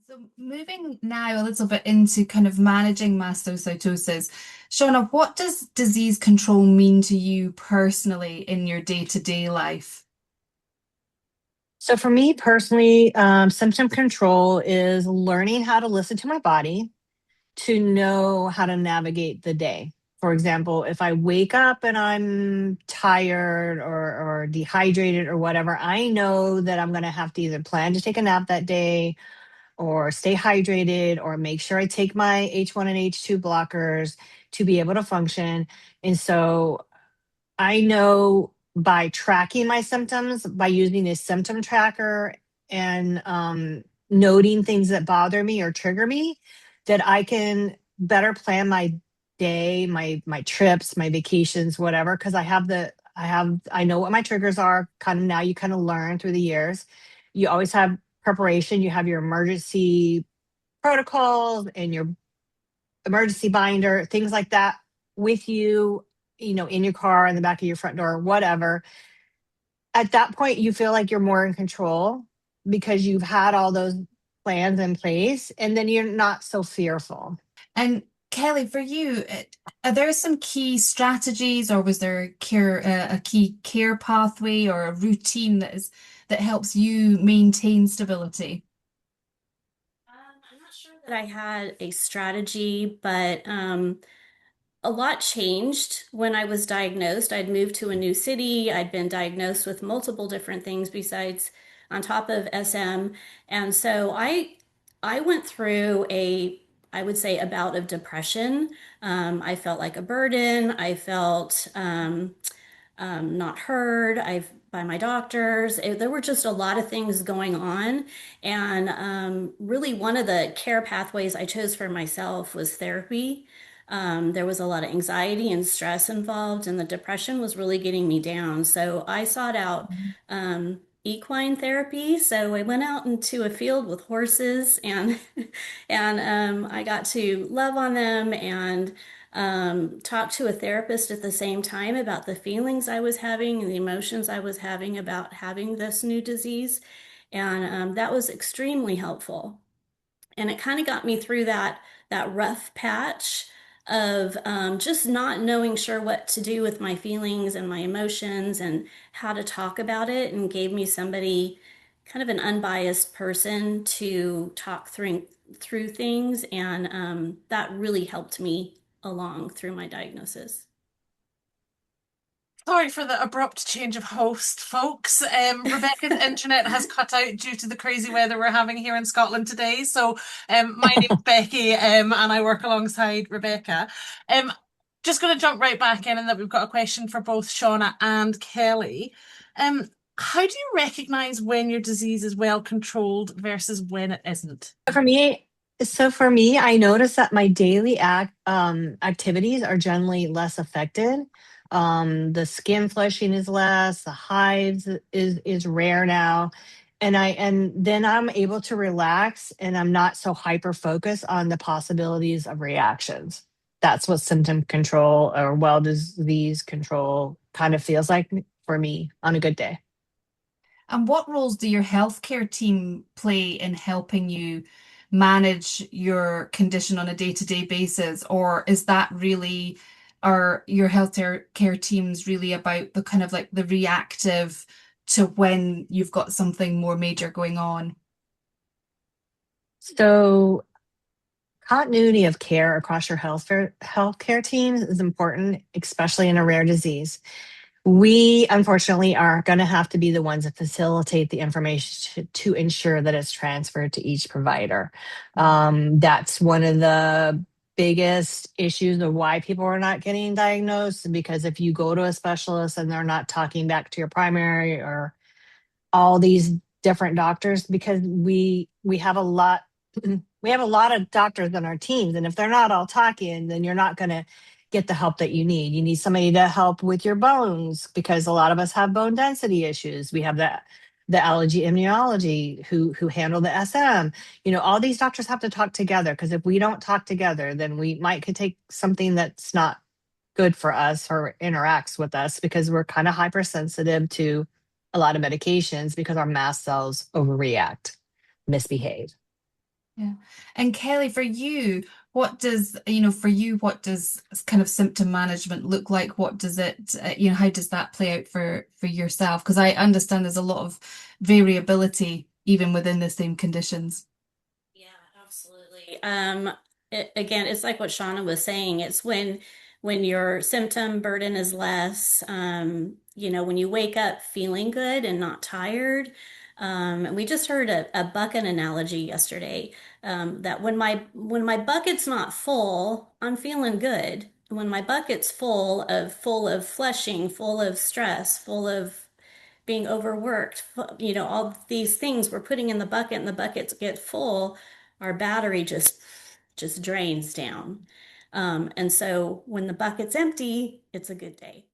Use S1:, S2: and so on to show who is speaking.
S1: So moving now a little bit into kind of managing mastocytosis, Shawna, what does disease control mean to you personally in your day-to-day life?
S2: So for me personally, symptom control is learning how to listen to my body to know how to navigate the day. For example, if I wake up and I'm tired or dehydrated or whatever, I know that I'm going to have to either plan to take a nap that day or stay hydrated or make sure I take my H1 and H2 blockers to be able to function. And so I know by tracking my symptoms, by using a symptom tracker and noting things that bother me or trigger me, that I can better plan my day, my trips, my vacations, whatever. Because I know what my triggers are. Kind of now, you kind of learn through the years. You always have preparation. You have your emergency protocols and your emergency binder, things like that with you, in your car, in the back of your front door, whatever. At that point, you feel like you're more in control because you've had all those plans in place and then you're not so fearful.
S1: And Kelly, for you, are there some key strategies, or was there a key care pathway or a routine that helps you maintain stability?
S3: I'm not sure that I had a strategy, but a lot changed when I was diagnosed. I'd moved to a new city. I'd been diagnosed with multiple different things besides on top of SM. And so I went through I would say a bout of depression. I felt like a burden. I felt not heard. I've by my doctors. There were just a lot of things going on. And really, one of the care pathways I chose for myself was therapy. There was a lot of anxiety and stress involved, and the depression was really getting me down. So I sought out equine therapy. So I went out into a field with horses, and I got to love on them and talk to a therapist at the same time about the feelings I was having and the emotions I was having about having this new disease. And that was extremely helpful. And it kind of got me through that rough patch of just not knowing sure what to do with my feelings and my emotions and how to talk about it, and gave me somebody, kind of an unbiased person, to talk through things, and that really helped me along through my diagnosis.
S4: Sorry for the abrupt change of host, folks. Rebecca's internet has cut out due to the crazy weather we're having here in Scotland today. So, my name's Becky, and I work alongside Rebecca. Um, just going to jump right back in, and that we've got a question for both Shauna and Kelly. How do you recognize when your disease is well controlled versus when it isn't?
S2: For me, for me, I notice that my daily activities are generally less affected. The skin flushing is less, the hives is rare now, and then I'm able to relax, and I'm not so hyper focused on the possibilities of reactions. That's what symptom control or well disease control kind of feels like for me on a good day.
S1: And what roles do your healthcare team play in helping you manage your condition on a day-to-day basis? Or is that really, are your healthcare care teams really about the kind of like the reactive to when you've got something more major going on?
S2: So continuity of care across your healthcare teams is important, especially in a rare disease. We unfortunately are going to have to be the ones that facilitate the information to ensure that it's transferred to each provider. That's one of the biggest issues of why people are not getting diagnosed, because if you go to a specialist and they're not talking back to your primary or all these different doctors, because we have a lot we have a lot of doctors on our teams, and if they're not all talking, then you're not going to get the help that you need. You need somebody to help with your bones, because a lot of us have bone density issues. We have the allergy immunology who handle the SM. All these doctors have to talk together, because if we don't talk together, then we might could take something that's not good for us or interacts with us, because we're kind of hypersensitive to a lot of medications because our mast cells overreact, misbehave.
S1: Yeah. And Kelly, for you, what does kind of symptom management look like? What does it, how does that play out for yourself? Because I understand there's a lot of variability even within the same conditions.
S3: Yeah, absolutely. Again, it's like what Shawna was saying. It's when your symptom burden is less, when you wake up feeling good and not tired. And we just heard a bucket analogy yesterday, that when my bucket's not full, I'm feeling good. When my bucket's full of flushing, full of stress, full of being overworked, all these things we're putting in the bucket and the buckets get full, our battery just drains down. And so when the bucket's empty, it's a good day.